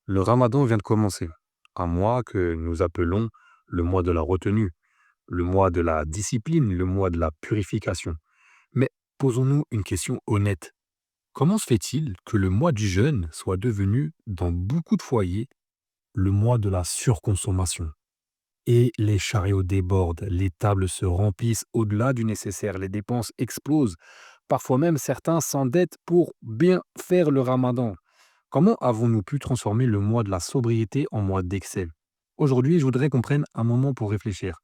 Le ramadan vient de commencer, un mois que nous appelons le mois de la retenue, le mois de la discipline, le mois de la purification. Mais posons-nous une question honnête. Comment se fait-il que le mois du jeûne soit devenu, dans beaucoup de foyers, le mois de la surconsommation? Et les chariots débordent, les tables se remplissent au-delà du nécessaire, les dépenses explosent. Parfois même certains s'endettent pour bien faire le ramadan. Comment avons-nous pu transformer le mois de la sobriété en mois d'excès? Aujourd'hui, je voudrais qu'on prenne un moment pour réfléchir.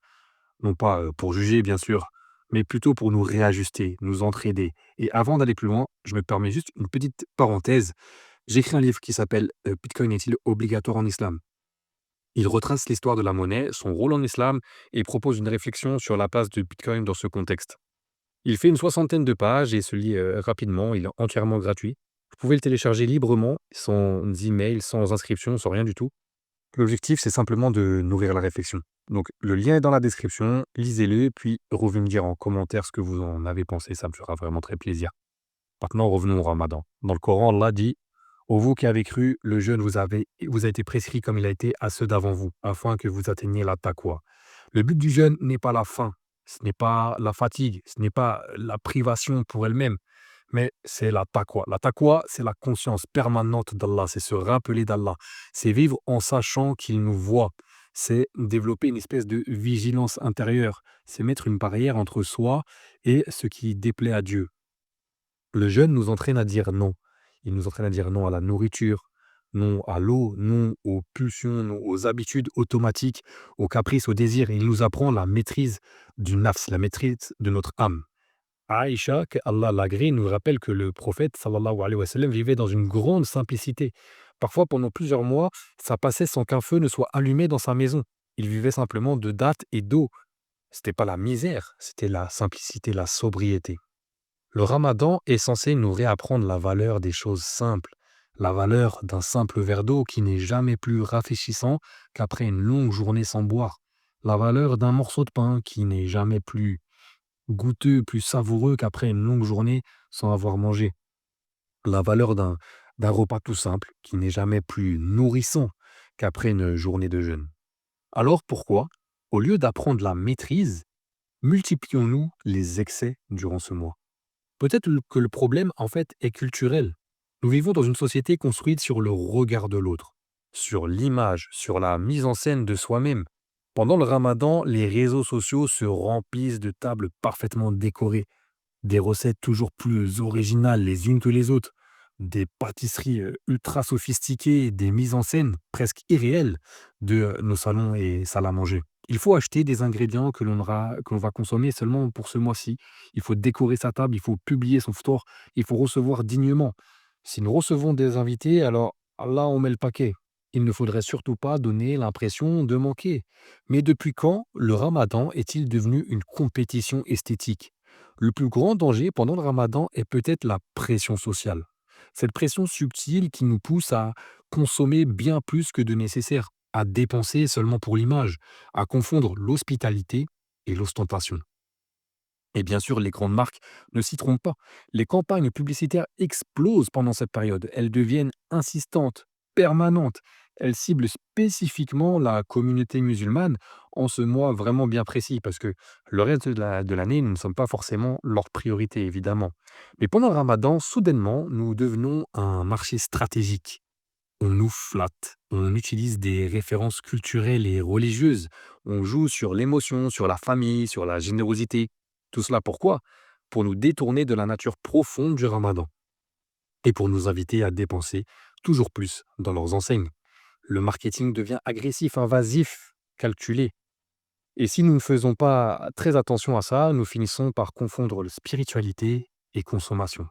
Non pas pour juger, bien sûr, mais plutôt pour nous réajuster, nous entraider. Et avant d'aller plus loin, je me permets juste une petite parenthèse. J'écris un livre qui s'appelle Bitcoin est-il obligatoire en islam? Il retrace l'histoire de la monnaie, son rôle en islam et propose une réflexion sur la place de Bitcoin dans ce contexte. Il fait une soixantaine de pages et se lit rapidement, il est entièrement gratuit. Vous pouvez le télécharger librement, sans email, sans inscription, sans rien du tout. L'objectif, c'est simplement de nourrir la réflexion. Donc, le lien est dans la description, lisez-le, puis revenez me dire en commentaire ce que vous en avez pensé, ça me fera vraiment très plaisir. Maintenant, revenons au ramadan. Dans le Coran, Allah dit: Ô vous qui avez cru, le jeûne vous a été prescrit comme il a été à ceux d'avant vous, afin que vous atteigniez la taqwa. Le but du jeûne n'est pas la faim, ce n'est pas la fatigue, ce n'est pas la privation pour elle-même, mais c'est la taqwa. La taqwa, c'est la conscience permanente d'Allah, c'est se rappeler d'Allah, c'est vivre en sachant qu'il nous voit, c'est développer une espèce de vigilance intérieure, c'est mettre une barrière entre soi et ce qui déplaît à Dieu. Le jeûne nous entraîne à dire non. Il nous entraîne à dire non à la nourriture, non à l'eau, non aux pulsions, non aux habitudes automatiques, aux caprices, aux désirs. Il nous apprend la maîtrise du nafs, la maîtrise de notre âme. Aïcha, que Allah l'agrée, nous rappelle que le prophète sallallahu alayhi wa sallam vivait dans une grande simplicité. Parfois, pendant plusieurs mois, ça passait sans qu'un feu ne soit allumé dans sa maison. Il vivait simplement de dattes et d'eau. C'était pas la misère, c'était la simplicité, la sobriété. Le ramadan est censé nous réapprendre la valeur des choses simples, la valeur d'un simple verre d'eau qui n'est jamais plus rafraîchissant qu'après une longue journée sans boire, la valeur d'un morceau de pain qui n'est jamais plus goûteux, plus savoureux qu'après une longue journée sans avoir mangé, la valeur d'un repas tout simple qui n'est jamais plus nourrissant qu'après une journée de jeûne. Alors pourquoi, au lieu d'apprendre la maîtrise, multiplions-nous les excès durant ce mois? Peut-être que le problème, en fait, est culturel. Nous vivons dans une société construite sur le regard de l'autre, sur l'image, sur la mise en scène de soi-même. Pendant le ramadan, les réseaux sociaux se remplissent de tables parfaitement décorées, des recettes toujours plus originales les unes que les autres, des pâtisseries ultra sophistiquées, des mises en scène presque irréelles de nos salons et salles à manger. Il faut acheter des ingrédients que l'on va consommer seulement pour ce mois-ci. Il faut décorer sa table, il faut publier son ftour, il faut recevoir dignement. Si nous recevons des invités, alors là, on met le paquet. Il ne faudrait surtout pas donner l'impression de manquer. Mais depuis quand le ramadan est-il devenu une compétition esthétique? Le plus grand danger pendant le ramadan est peut-être la pression sociale. Cette pression subtile qui nous pousse à consommer bien plus que de nécessaire, à dépenser seulement pour l'image, à confondre l'hospitalité et l'ostentation. Et bien sûr, les grandes marques ne s'y trompent pas. Les campagnes publicitaires explosent pendant cette période. Elles deviennent insistantes, permanentes. Elles ciblent spécifiquement la communauté musulmane en ce mois vraiment bien précis, parce que le reste de l'année, nous ne sommes pas forcément leur priorité, évidemment. Mais pendant le ramadan, soudainement, nous devenons un marché stratégique. On nous flatte, on utilise des références culturelles et religieuses, on joue sur l'émotion, sur la famille, sur la générosité. Tout cela pourquoi? Pour nous détourner de la nature profonde du ramadan et pour nous inviter à dépenser toujours plus dans leurs enseignes. Le marketing devient agressif, invasif, calculé. Et si nous ne faisons pas très attention à ça, nous finissons par confondre spiritualité et consommation.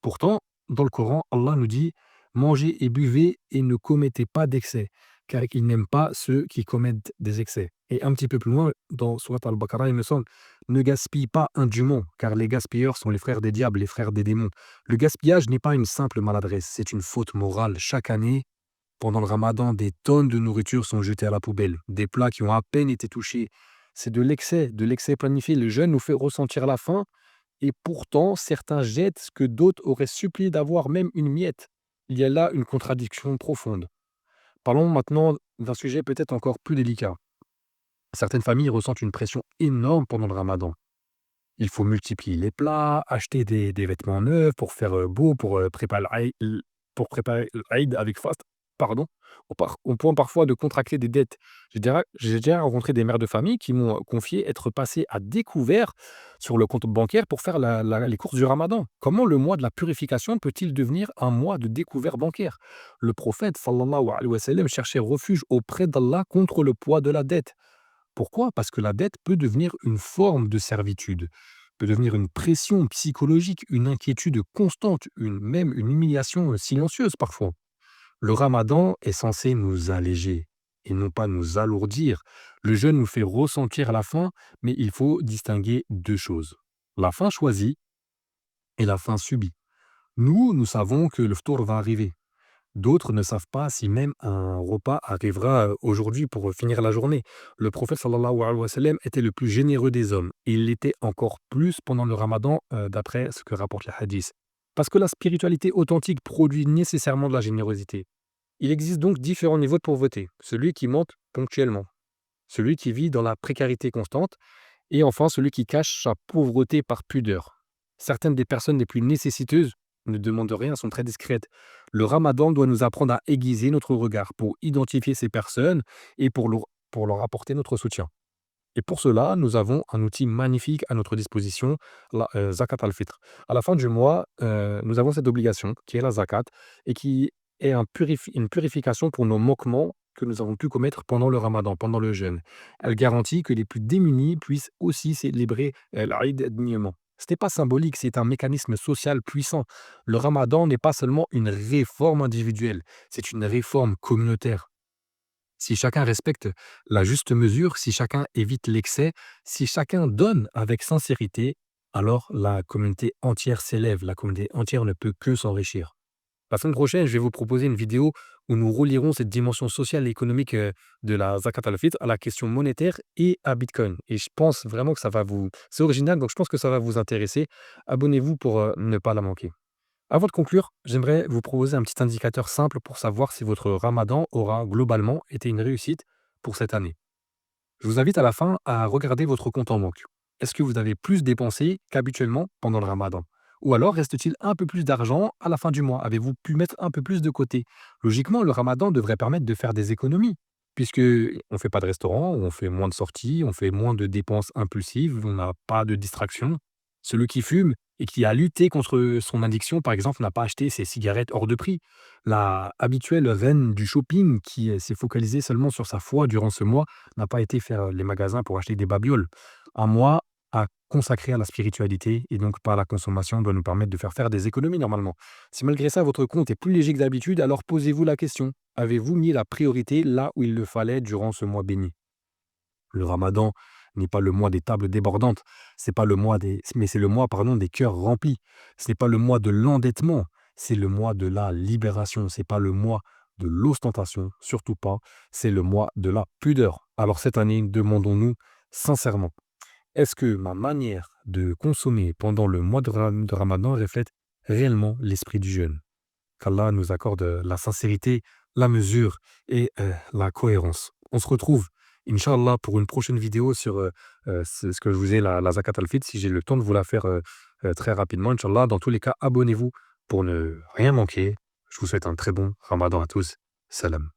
Pourtant, dans le Coran, Allah nous dit: «Mangez et buvez et ne commettez pas d'excès, car il n'aime pas ceux qui commettent des excès». Et un petit peu plus loin, dans Surat Al-Baqarah, il me semble: «Ne gaspille pas indûment, car les gaspilleurs sont les frères des diables, les frères des démons». Le gaspillage n'est pas une simple maladresse, c'est une faute morale. Chaque année, pendant le ramadan, des tonnes de nourriture sont jetées à la poubelle, des plats qui ont à peine été touchés. C'est de l'excès planifié. Le jeûne nous fait ressentir la faim et pourtant, certains jettent ce que d'autres auraient supplié d'avoir même une miette. Il y a là une contradiction profonde. Parlons maintenant d'un sujet peut-être encore plus délicat. Certaines familles ressentent une pression énorme pendant le ramadan. Il faut multiplier les plats, acheter des vêtements neufs pour faire, beau, pour préparer l'Aïd avec faste, pardon, au point parfois de contracter des dettes. J'ai déjà rencontré des mères de famille qui m'ont confié être passées à découvert sur le compte bancaire pour faire les courses du ramadan. Comment le mois de la purification peut-il devenir un mois de découvert bancaire? Le prophète sallallahu alayhi wa sallam cherchait refuge auprès d'Allah contre le poids de la dette. Pourquoi? Parce que la dette peut devenir une forme de servitude, peut devenir une pression psychologique, une inquiétude constante, même une humiliation silencieuse parfois. Le ramadan est censé nous alléger et non pas nous alourdir. Le jeûne nous fait ressentir la faim, mais il faut distinguer deux choses. La faim choisie et la faim subie. Nous savons que le ftour va arriver. D'autres ne savent pas si même un repas arrivera aujourd'hui pour finir la journée. Le prophète sallallahu alayhi wa sallam était le plus généreux des hommes. Et il l'était encore plus pendant le ramadan, d'après ce que rapporte les hadiths. Parce que la spiritualité authentique produit nécessairement de la générosité. Il existe donc différents niveaux de pauvreté. Celui qui monte ponctuellement, celui qui vit dans la précarité constante, et enfin celui qui cache sa pauvreté par pudeur. Certaines des personnes les plus nécessiteuses ne demandent rien, sont très discrètes. Le ramadan doit nous apprendre à aiguiser notre regard pour identifier ces personnes et pour leur apporter notre soutien. Et pour cela, nous avons un outil magnifique à notre disposition, la zakat al-fitr. À la fin du mois, nous avons cette obligation qui est la zakat et qui est une purification pour nos manquements que nous avons pu commettre pendant le ramadan, pendant le jeûne. Elle garantit que les plus démunis puissent aussi célébrer l'Aïd dignement. Ce n'est pas symbolique, c'est un mécanisme social puissant. Le ramadan n'est pas seulement une réforme individuelle, c'est une réforme communautaire. Si chacun respecte la juste mesure, si chacun évite l'excès, si chacun donne avec sincérité, alors la communauté entière s'élève, la communauté entière ne peut que s'enrichir. La semaine prochaine, je vais vous proposer une vidéo où nous relierons cette dimension sociale et économique de la Zakat al-Fitr à la question monétaire et à Bitcoin. Et je pense vraiment que ça va vous... C'est original, donc je pense que ça va vous intéresser. Abonnez-vous pour ne pas la manquer. Avant de conclure, j'aimerais vous proposer un petit indicateur simple pour savoir si votre ramadan aura globalement été une réussite pour cette année. Je vous invite à la fin à regarder votre compte en banque. Est-ce que vous avez plus dépensé qu'habituellement pendant le ramadan? Ou alors reste-t-il un peu plus d'argent à la fin du mois? Avez-vous pu mettre un peu plus de côté? Logiquement, le ramadan devrait permettre de faire des économies, puisque on ne fait pas de restaurant, on fait moins de sorties, on fait moins de dépenses impulsives, on n'a pas de distractions. Celui qui fume et qui a lutté contre son addiction, par exemple, n'a pas acheté ses cigarettes hors de prix. La habituelle veine du shopping qui s'est focalisée seulement sur sa foi durant ce mois n'a pas été faire les magasins pour acheter des babioles. Un mois à consacrer à la spiritualité et donc pas à la consommation doit nous permettre de faire des économies normalement. Si malgré ça votre compte est plus léger que d'habitude, alors posez-vous la question. Avez-vous mis la priorité là où il le fallait durant ce mois béni? Le ramadan n'est pas le mois des tables débordantes, c'est pas le mois mais c'est le mois, pardon, des cœurs remplis. Ce n'est pas le mois de l'endettement, c'est le mois de la libération. C'est pas le mois de l'ostentation, surtout pas. C'est le mois de la pudeur. Alors cette année, demandons-nous sincèrement, est-ce que ma manière de consommer pendant le mois de Ramadan reflète réellement l'esprit du jeûne? Qu'Allah nous accorde la sincérité, la mesure et la cohérence. On se retrouve, Inch'Allah, pour une prochaine vidéo sur ce que je vous ai, la Zakat al-Fitr, si j'ai le temps de vous la faire très rapidement, Inch'Allah. Dans tous les cas, abonnez-vous pour ne rien manquer. Je vous souhaite un très bon Ramadan à tous. Salam.